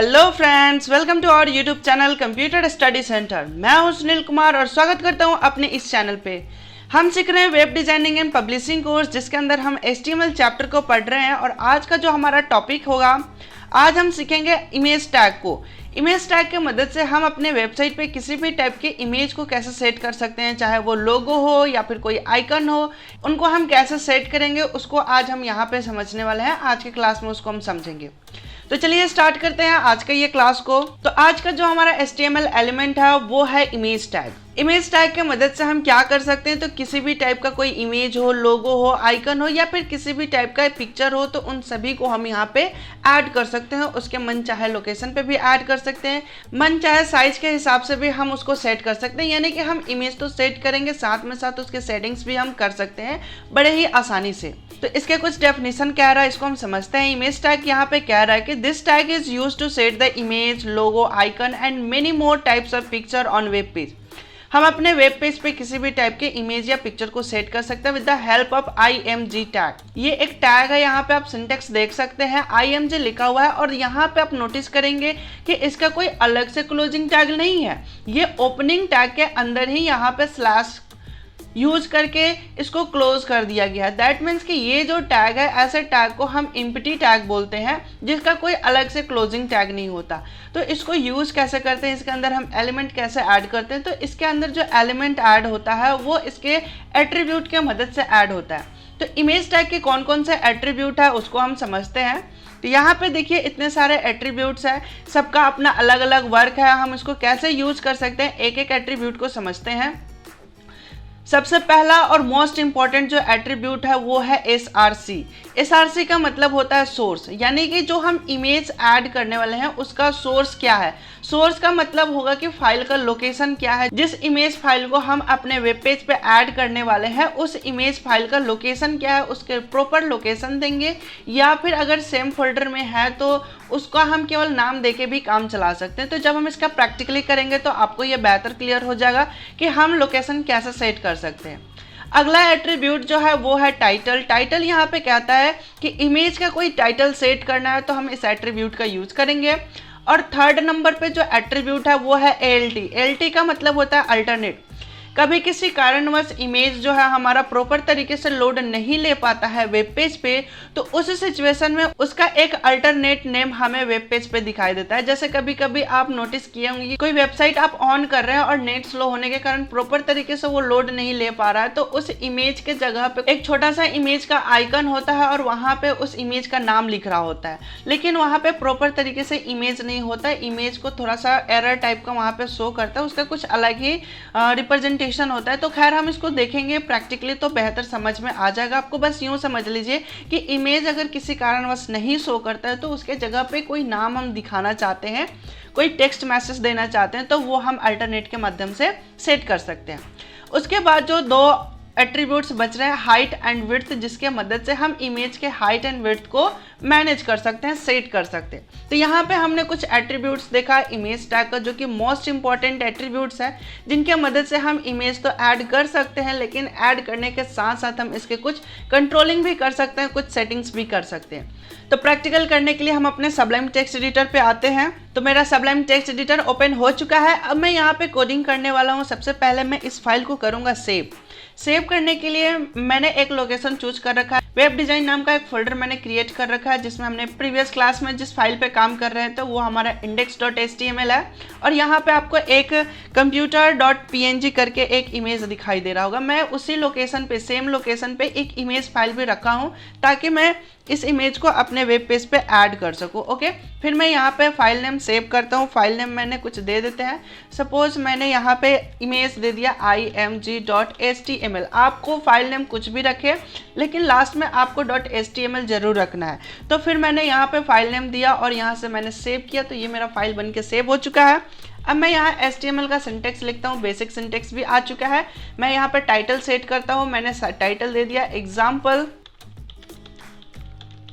Hello friends, welcome to our YouTube channel computer study centre. मैं हूं सुनील कुमार और स्वागत करता हूं अपने इस चैनल पे। हम सीख रहे हैं web designing and publishing course, जिसके अंदर हम HTML चैप्टर को पढ़ रहे हैं। और आज का जो हमारा टॉपिक होगा, आज हम सीखेंगे इमेज टैग को। इमेज टैग की मदद से हम अपने वेबसाइट पे किसी भी टाइप के इमेज को कैसे सेट कर सकते हैं, चाहे वो लोगो हो या फिर कोई आइकन हो, उनको हम कैसे सेट करेंगे उसको आज हम यहाँ पे समझने वाले हैं। आज के क्लास में उसको हम समझेंगे। तो चलिए स्टार्ट करते हैं आज का ये क्लास को। तो आज का जो हमारा HTML एलिमेंट है वो है इमेज टैग। इमेज टैग की मदद से हम क्या कर सकते हैं, तो किसी भी टाइप का कोई इमेज हो, लोगो हो, आइकन हो या फिर किसी भी टाइप का पिक्चर हो, तो उन सभी को हम यहाँ पे ऐड कर सकते हैं। उसके मन चाहे लोकेशन पे भी ऐड कर सकते हैं, मन चाहे साइज के हिसाब से भी हम उसको सेट कर सकते हैं। यानी कि हम इमेज तो सेट करेंगे, साथ में साथ उसके सेटिंग्स भी हम कर सकते हैं बड़े ही आसानी से। तो इसके कुछ डेफिनेशन कह रहा है, इसको हम समझते हैं। इमेज टैग यहाँ पे कह रहा है कि this tag is used to set the image, logo, icon and many more types of picture on web page. हम अपने वेब पेज पे किसी भी टाइप के इमेज या पिक्चर को सेट कर सकते हैं with the help of IMG tag. ये एक टैग है, यहाँ पे आप सिंटेक्स देख सकते हैं, IMG लिखा हुआ है। और यहाँ पे आप नोटिस करेंगे कि इसका कोई अलग से क्लोजिंग टैग नहीं है, ये ओपनिंग टैग के अंदर ही यहाँ पे स्लैश यूज करके इसको क्लोज कर दिया गया है। दैट मीन्स कि ये जो टैग है, ऐसे टैग को हम एम्प्टी टैग बोलते हैं, जिसका कोई अलग से क्लोजिंग टैग नहीं होता। तो इसको यूज कैसे करते हैं, इसके अंदर हम एलिमेंट कैसे ऐड करते हैं, तो इसके अंदर जो एलिमेंट ऐड होता है वो इसके एट्रीब्यूट के मदद से ऐड होता है। तो इमेज टैग के कौन कौन से एट्रीब्यूट है उसको हम समझते हैं। तो यहाँ पे देखिए इतने सारे एट्रीब्यूट्स हैं, सबका अपना अलग अलग वर्क है। हम इसको कैसे यूज कर सकते हैं, एक एक एट्रीब्यूट को समझते हैं। सबसे पहला और मोस्ट इंपॉर्टेंट जो एट्रीब्यूट है वो है SRC। SRC का मतलब होता है सोर्स, यानी कि जो हम इमेज ऐड करने वाले हैं उसका सोर्स क्या है। सोर्स का मतलब होगा कि फाइल का लोकेशन क्या है, जिस इमेज फाइल को हम अपने वेब पेज पे ऐड करने वाले हैं उस इमेज फाइल का लोकेशन क्या है, उसके प्रॉपर लोकेशन देंगे। या फिर अगर सेम फोल्डर में है तो उसका हम केवल नाम देके भी काम चला सकते हैं। तो जब हम इसका प्रैक्टिकली करेंगे तो आपको ये बेहतर क्लियर हो जाएगा कि हम लोकेशन कैसे सेट कर सकते हैं। अगला एट्रीब्यूट जो है वो है टाइटल। टाइटल यहाँ पे कहता है कि इमेज का कोई टाइटल सेट करना है तो हम इस एट्रीब्यूट का यूज करेंगे। और थर्ड नंबर पे जो एट्रीब्यूट है वो है ALT। ALT का मतलब होता है अल्टरनेट। कभी किसी कारणवश इमेज जो है हमारा प्रॉपर तरीके से लोड नहीं ले पाता है वेब पेज पे, तो उस सिचुएशन में उसका एक अल्टरनेट नेम हमें वेब पेज पे दिखाई देता है। जैसे कभी कभी आप नोटिस किए होंगे कि कोई वेबसाइट आप ऑन कर रहे हैं और नेट स्लो होने के कारण प्रॉपर तरीके से वो लोड नहीं ले पा रहा है, तो उस इमेज के जगह पे एक छोटा सा इमेज का आइकन होता है और वहाँ पे उस इमेज का नाम लिख रहा होता है, लेकिन वहाँ पे प्रॉपर तरीके से इमेज नहीं होता है। इमेज को थोड़ा सा एरर टाइप का वहाँ पे शो करता है, उसका कुछ अलग ही रिप्रेजेंटेशन होता है। तो खैर हम इसको देखेंगे प्रैक्टिकली तो बेहतर समझ में आ जाएगा। आपको बस यूं समझ लीजिए कि इमेज अगर किसी कारणवश नहीं शो करता है तो उसके जगह पे कोई नाम हम दिखाना चाहते हैं, कोई टेक्स्ट मैसेज देना चाहते हैं, तो वो हम अल्टरनेट के माध्यम से सेट कर सकते हैं। उसके बाद जो दो एट्रीब्यूट्स बच रहे हैं, हाइट एंड विड्थ, जिसके मदद से हम इमेज के हाइट एंड विड्थ को मैनेज कर सकते हैं, सेट कर सकते हैं। तो यहाँ पे हमने कुछ एट्रीब्यूट्स देखा इमेज टैग का, जो कि मोस्ट इंपॉर्टेंट एट्रीब्यूट्स हैं, जिनके मदद से हम इमेज तो ऐड कर सकते हैं, लेकिन ऐड करने के साथ साथ हम इसके कुछ कंट्रोलिंग भी कर सकते हैं, कुछ सेटिंग्स भी कर सकते हैं। तो प्रैक्टिकल करने के लिए हम अपने सबलाइम टेक्स्ट एडिटर पे आते हैं। तो मेरा सबलाइम टेक्स्ट एडिटर ओपन हो चुका है। अब मैं यहाँ पे कोडिंग करने वाला हूँ। सबसे पहले मैं इस फाइल को करूँगा सेव करने के लिए मैंने एक लोकेशन चूज कर रखा है। वेब डिजाइन नाम का एक फोल्डर मैंने क्रिएट कर रखा है, जिसमें हमने प्रीवियस क्लास में जिस फाइल पे काम कर रहे थे तो वो हमारा index.html है। और यहाँ पे आपको एक computer.png करके एक इमेज दिखाई दे रहा होगा। मैं उसी लोकेशन पे, सेम लोकेशन पे एक इमेज फाइल भी रखा हूँ, ताकि मैं इस इमेज को अपने वेब पेज पे ऐड कर सकूँ। ओके, फिर मैं यहाँ पे फाइल नेम सेव करता हूँ। फाइल नेम मैंने कुछ दे देते हैं। सपोज मैंने यहाँ पे इमेज दे दिया img.html। आपको फाइल नेम कुछ भी रखे, लेकिन लास्ट में आपको .html जरूर रखना है। तो फिर मैंने यहाँ पे फाइल नेम दिया और यहाँ से मैंने सेव किया, तो ये मेरा फाइल बन के सेव हो चुका है। अब मैं यहाँ HTML का सिंटेक्स लिखता हूँ, बेसिक सिंटेक्स भी आ चुका है। मैं यहाँ पे टाइटल सेट करता हूँ। मैंने टाइटल दे दिया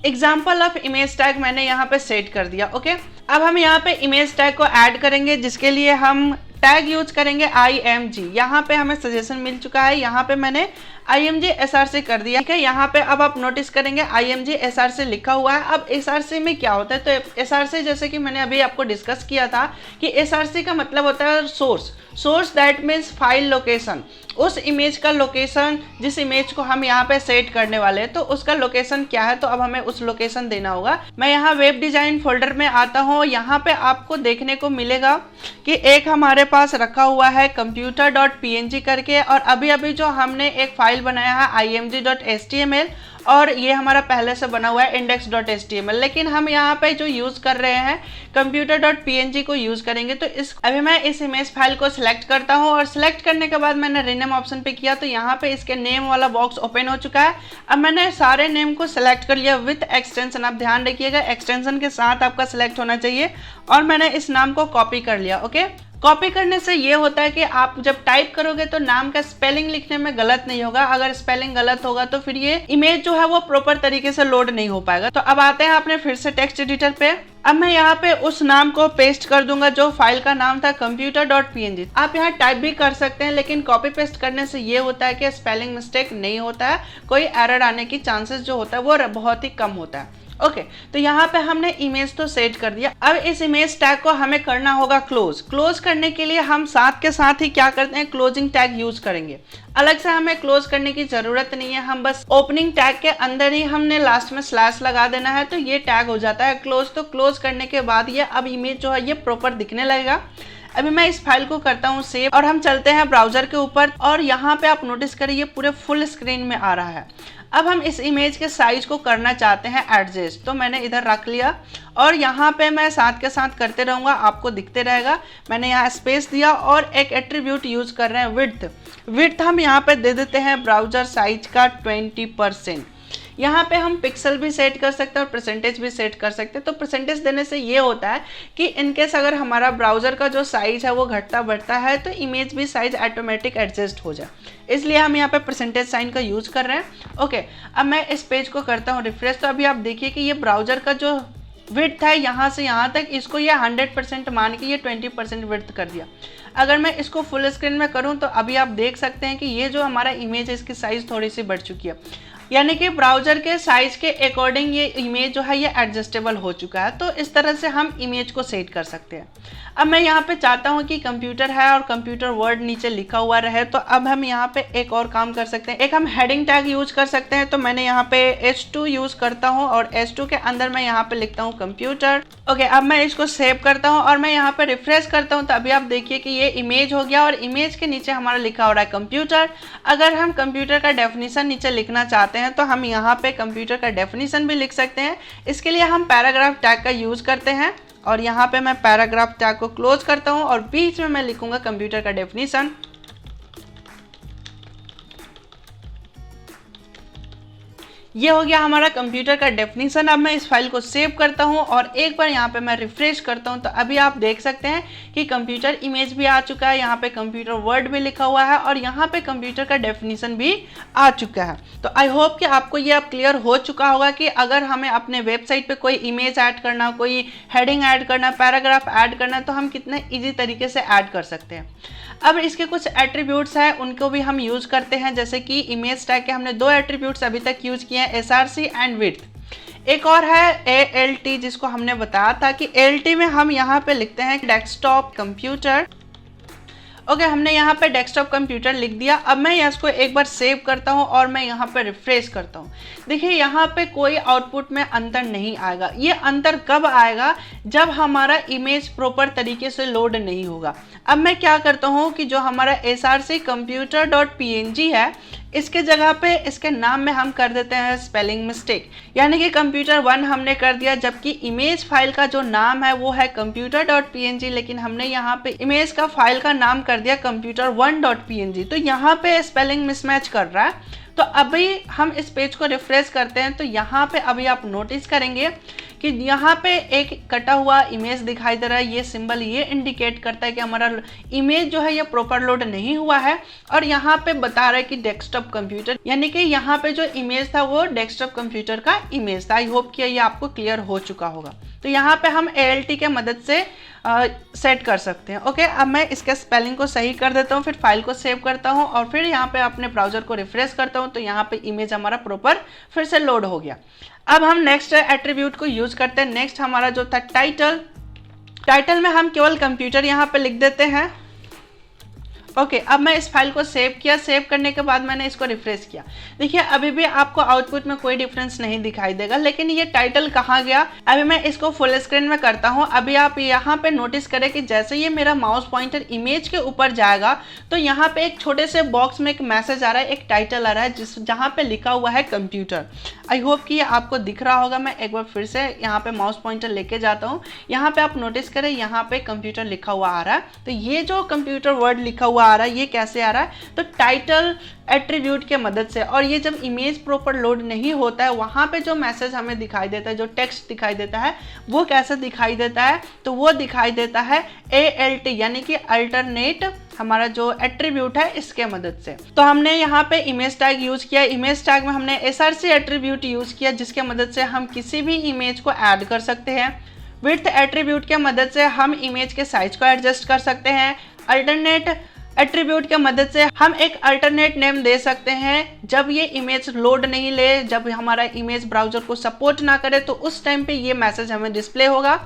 एग्जाम्पल ऑफ इमेज टैग, मैंने यहाँ पे सेट कर दिया। ओके, अब हम यहाँ पे इमेज टैग को ऐड करेंगे, जिसके लिए हम टैग यूज करेंगे IMG। यहाँ पे हमें सजेशन मिल चुका है, यहाँ पे मैंने IMG SRC कर दिया, ठीक है। यहाँ पे अब आप नोटिस करेंगे IMG SRC लिखा हुआ है। अब SRC में क्या होता है, तो SRC जैसे कि मैंने अभी आपको डिस्कस किया था कि SRC का मतलब होता है source that means file location. उस इमेज का लोकेशन, जिस इमेज को हम यहाँ पे सेट करने वाले हैं, तो उसका लोकेशन क्या है, तो अब हमें उस लोकेशन देना होगा। मैं यहाँ वेब डिजाइन फोल्डर में आता हूँ। यहाँ पे आपको देखने को मिलेगा कि एक हमारे पास रखा हुआ है computer.png करके, और अभी अभी जो हमने एक फाइल बनाया है img.html, और ये हमारा पहले से बना हुआ है index.html, लेकिन हम यहाँ पे जो यूज कर रहे हैं computer.png को यूज करेंगे। तो अभी मैं इस इमेज फाइल को सिलेक्ट करता हूँ, और सिलेक्ट करने के बाद मैंने रीनेम ऑप्शन पे किया, तो यहाँ पे इसके नेम वाला बॉक्स ओपन हो चुका है। अब मैंने सारे नेम को सिलेक्ट कर लिया विथ एक्सटेंशन। आप ध्यान रखिएगा एक्सटेंशन के साथ आपका सिलेक्ट होना चाहिए, और मैंने इस नाम को कॉपी कर लिया। ओके, कॉपी करने से ये होता है कि आप जब टाइप करोगे तो नाम का स्पेलिंग लिखने में गलत नहीं होगा। अगर स्पेलिंग गलत होगा तो फिर ये इमेज जो है वो प्रॉपर तरीके से लोड नहीं हो पाएगा। तो अब आते हैं अपने फिर से टेक्स्ट एडिटर पे। अब मैं यहाँ पे उस नाम को पेस्ट कर दूंगा जो फाइल का नाम था computer.png। आप यहाँ टाइप भी कर सकते हैं, लेकिन कॉपी पेस्ट करने से ये होता है कि स्पेलिंग मिस्टेक नहीं होता है, कोई एरर आने की चांसेस जो होता है वो बहुत ही कम होता है। ओके, तो यहाँ पे हमने इमेज तो सेट कर दिया। अब इस इमेज टैग को हमें करना होगा क्लोज करने के लिए हम साथ के साथ ही क्या करते हैं, क्लोजिंग टैग यूज करेंगे। अलग से हमें क्लोज करने की जरूरत नहीं है, हम बस ओपनिंग टैग के अंदर ही हमने लास्ट में स्लैश लगा देना है, तो ये टैग हो जाता है क्लोज। तो क्लोज करने के बाद ये अब इमेज जो है ये प्रॉपर दिखने लगेगा। अभी मैं इस फाइल को करता हूँ सेव, और हम चलते हैं ब्राउजर के ऊपर, और यहाँ पे आप नोटिस करिए पूरे फुल स्क्रीन में आ रहा है। अब हम इस इमेज के साइज को करना चाहते हैं एडजस्ट, तो मैंने इधर रख लिया, और यहाँ पे मैं साथ के साथ करते रहूँगा, आपको दिखते रहेगा। मैंने यहाँ स्पेस दिया और एक एट्रीब्यूट यूज कर रहे हैं विड्थ हम यहाँ पे दे देते हैं ब्राउजर साइज का 20%। यहाँ पे हम पिक्सल भी सेट कर सकते हैं और परसेंटेज भी सेट कर सकते हैं। तो परसेंटेज देने से ये होता है कि इनकेस अगर हमारा ब्राउज़र का जो साइज है वो घटता बढ़ता है तो इमेज भी साइज ऑटोमेटिक एडजस्ट हो जाए, इसलिए हम यहाँ पे परसेंटेज साइन का यूज़ कर रहे हैं। ओके, अब मैं इस पेज को करता हूँ रिफ्रेश, तो अभी आप देखिए कि ये ब्राउज़र का जो विड्थ है यहाँ से यहाँ तक, इसको ये 100% मान के ये 20% विड्थ कर दिया। अगर मैं इसको फुल स्क्रीन में करूँ तो अभी आप देख सकते हैं कि ये जो हमारा इमेज है इसकी साइज़ थोड़ी सी बढ़ चुकी है, यानी कि ब्राउज़र के साइज के अकॉर्डिंग ये इमेज जो है ये एडजस्टेबल हो चुका है। तो इस तरह से हम इमेज को सेट कर सकते हैं। अब मैं यहाँ पे चाहता हूँ कि कंप्यूटर है और कंप्यूटर वर्ड नीचे लिखा हुआ रहे, तो अब हम यहाँ पे एक और काम कर सकते हैं, एक हम हेडिंग टैग यूज कर सकते हैं। तो मैंने यहाँ पे H2 यूज करता हूँ, और H2 के अंदर मैं यहाँ पे लिखता हूँ कंप्यूटर। ओके, अब मैं इसको सेव करता हूँ और मैं यहाँ पे रिफ्रेश करता हूँ, तो अभी आप देखिए कि ये इमेज हो गया और इमेज के नीचे हमारा लिखा हो रहा है कंप्यूटर। अगर हम कंप्यूटर का डेफिनेशन नीचे लिखना चाहते हैं तो हम यहाँ पे कंप्यूटर का डेफिनेशन भी लिख सकते हैं। इसके लिए हम पैराग्राफ टैग का यूज करते हैं, और यहाँ पे मैं पैराग्राफ टैग को क्लोज करता हूँ और बीच में मैं लिखूंगा कंप्यूटर का डेफिनेशन। ये हो गया हमारा कंप्यूटर का डेफिनेशन। अब मैं इस फाइल को सेव करता हूँ और एक बार यहाँ पे मैं रिफ्रेश करता हूँ, तो अभी आप देख सकते हैं कि कंप्यूटर इमेज भी आ चुका है, यहाँ पे कंप्यूटर वर्ड भी लिखा हुआ है और यहाँ पे कंप्यूटर का डेफिनेशन भी आ चुका है। तो आई होप कि आपको ये अब क्लियर हो चुका होगा कि अगर हमें अपने वेबसाइट पे कोई इमेज ऐड करना, कोई हेडिंग ऐड करना, पैराग्राफ ऐड करना, तो हम कितने ईजी तरीके से ऐड कर सकते हैं। अब इसके कुछ एट्रीब्यूट्स हैं, उनको भी हम यूज़ करते हैं। जैसे कि इमेज टैग के हमने 2 एट्रीब्यूट्स अभी तक यूज़ किए हैं, SRC एंड विड्थ। एक और है ALT, जिसको हमने बताया था कि ALT में हम यहाँ पे लिखते हैं डेस्कटॉप कंप्यूटर। ओके, हमने यहाँ पे डेस्कटॉप कंप्यूटर लिख दिया। अब मैं इसको एक बार सेव करता हूँ और मैं यहाँ पे रिफ्रेश करता हूँ। देखिए यहाँ पे कोई आउटपुट में अंतर नहीं आएगा। ये अंतर कब आएगा? जब हमारा इमेज प्रॉपर तरीके से लोड नहीं होगा। अब मैं क्या करता हूँ कि जो हमारा SRC computer.png है, इसके जगह पे इसके नाम में हम कर देते हैं स्पेलिंग मिस्टेक, यानी कि computer1 हमने कर दिया, जबकि इमेज फाइल का जो नाम है वो है computer.png, लेकिन हमने यहाँ पे इमेज का फाइल का नाम कर दिया computer1.png। तो यहाँ पे स्पेलिंग मिसमैच कर रहा है। तो अभी हम इस पेज को रिफ्रेश करते हैं, तो यहाँ पे अभी आप नोटिस करेंगे कि यहाँ पे एक कटा हुआ इमेज दिखाई दे रहा है। ये सिंबल ये इंडिकेट करता है कि हमारा इमेज जो है ये प्रॉपर लोड नहीं हुआ है। और यहाँ पे बता रहा है कि डेस्कटॉप कंप्यूटर, यानी कि यहाँ पे जो इमेज था वो डेस्कटॉप कंप्यूटर का इमेज था। आई होप कि ये आपको क्लियर हो चुका होगा। तो यहाँ पे हम ALT के मदद से सेट कर सकते हैं। ओके, अब मैं इसके स्पेलिंग को सही कर देता हूँ, फिर फाइल को सेव करता हूँ और फिर यहाँ पे अपने ब्राउजर को रिफ्रेश करता हूँ। तो यहाँ पे इमेज हमारा प्रॉपर फिर से लोड हो गया। अब हम नेक्स्ट एट्रीब्यूट को यूज करते हैं। नेक्स्ट हमारा जो था टाइटल। टाइटल में हम केवल कंप्यूटर यहाँ पे लिख देते हैं। ओके, अब मैं इस फाइल को सेव किया। सेव करने के बाद मैंने इसको रिफ्रेश किया। देखिए अभी भी आपको आउटपुट में कोई डिफरेंस नहीं दिखाई देगा, लेकिन ये टाइटल कहाँ गया। अभी मैं इसको फुल स्क्रीन में करता हूँ। अभी आप यहाँ पे नोटिस करें कि जैसे ये मेरा माउस पॉइंटर इमेज के ऊपर जाएगा तो यहाँ पे एक छोटे से बॉक्स में एक मैसेज आ रहा है, एक टाइटल आ रहा है जहाँ पे लिखा हुआ है कंप्यूटर। आई होप कि ये आपको दिख रहा होगा। मैं एक बार फिर से यहाँ पे माउस पॉइंटर लेके जाता हूँ। यहाँ पे आप नोटिस करें यहाँ पे कंप्यूटर लिखा हुआ आ रहा है। तो ये जो कंप्यूटर वर्ड लिखा हुआ आ रहा है ये कैसे आ रहा है, तो टाइटल एट्रीब्यूट के मदद से। और ये जब इमेज प्रॉपर लोड नहीं होता है वहाँ पे जो मैसेज हमें दिखाई देता है, जो टेक्स्ट दिखाई देता है, वो कैसे दिखाई देता है, तो वो दिखाई देता है ALT यानी कि अल्टरनेट हमारा जो एट्रीब्यूट है इसके मदद से। तो हमने यहाँ पे इमेज टैग यूज किया। इमेज टैग में हमने src एट्रीब्यूट यूज किया जिसके मदद से हम किसी भी इमेज को ऐड कर सकते हैं। विड्थ एट्रीब्यूट के मदद से हम इमेज के साइज को एडजस्ट कर सकते हैं। अल्टरनेट एट्रीब्यूट के मदद से हम एक अल्टरनेट नेम दे सकते हैं जब ये इमेज लोड नहीं ले, जब हमारा इमेज ब्राउजर को सपोर्ट ना करे तो उस टाइम पे ये मैसेज हमें डिस्प्ले होगा।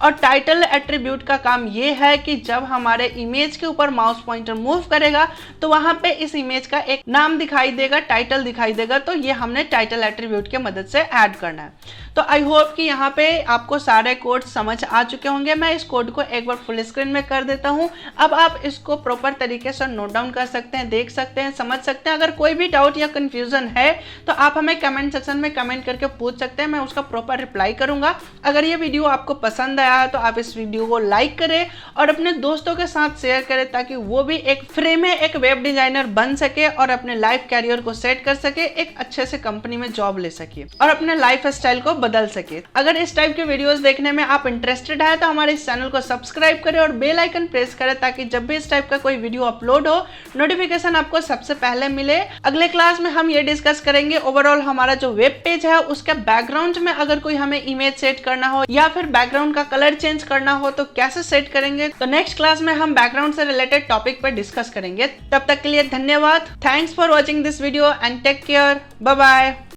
और टाइटल एट्रीब्यूट का काम ये है कि जब हमारे इमेज के ऊपर माउस पॉइंटर मूव करेगा तो वहां पे इस इमेज का एक नाम दिखाई देगा, टाइटल दिखाई देगा। तो ये हमने टाइटल एट्रीब्यूट के मदद से ऐड करना है। तो आई होप कि यहाँ पे आपको सारे कोड समझ आ चुके होंगे। मैं इस कोड को एक बार फुल स्क्रीन में कर देता हूँ। अब आप इसको प्रॉपर तरीके से नोट डाउन कर सकते हैं, देख सकते हैं, समझ सकते हैं। अगर कोई भी डाउट या कंफ्यूजन है तो आप हमें कमेंट सेक्शन में कमेंट करके पूछ सकते हैं, मैं उसका प्रॉपर रिप्लाई करूंगा। अगर ये वीडियो आपको पसंद आया है तो आप इस वीडियो को लाइक करें और अपने दोस्तों के साथ शेयर करें ताकि वो भी एक फ्री में एक वेब डिजाइनर बन सके और अपने लाइफ कैरियर को सेट कर सके, एक अच्छे से कंपनी में जॉब ले सके और अपने लाइफ स्टाइल को बदल सके। अगर इस टाइप के वीडियोस देखने में आप इंटरेस्टेड है तो हमारे इस चैनल को सब्सक्राइब करें और बेल आइकन प्रेस करें ताकि जब भी इस टाइप का कोई वीडियो अपलोड हो नोटिफिकेशन आपको सबसे पहले मिले। अगले क्लास में हम ये डिस्कस करेंगे ओवरऑल हमारा जो वेब पेज है उसके बैकग्राउंड में अगर कोई हमें इमेज सेट करना हो या फिर बैकग्राउंड का कलर चेंज करना हो तो कैसे सेट करेंगे। तो नेक्स्ट क्लास में हम बैकग्राउंड से रिलेटेड टॉपिक पर डिस्कस करेंगे। तब तक के लिए धन्यवाद। Thanks for watching this video and take care. Bye bye.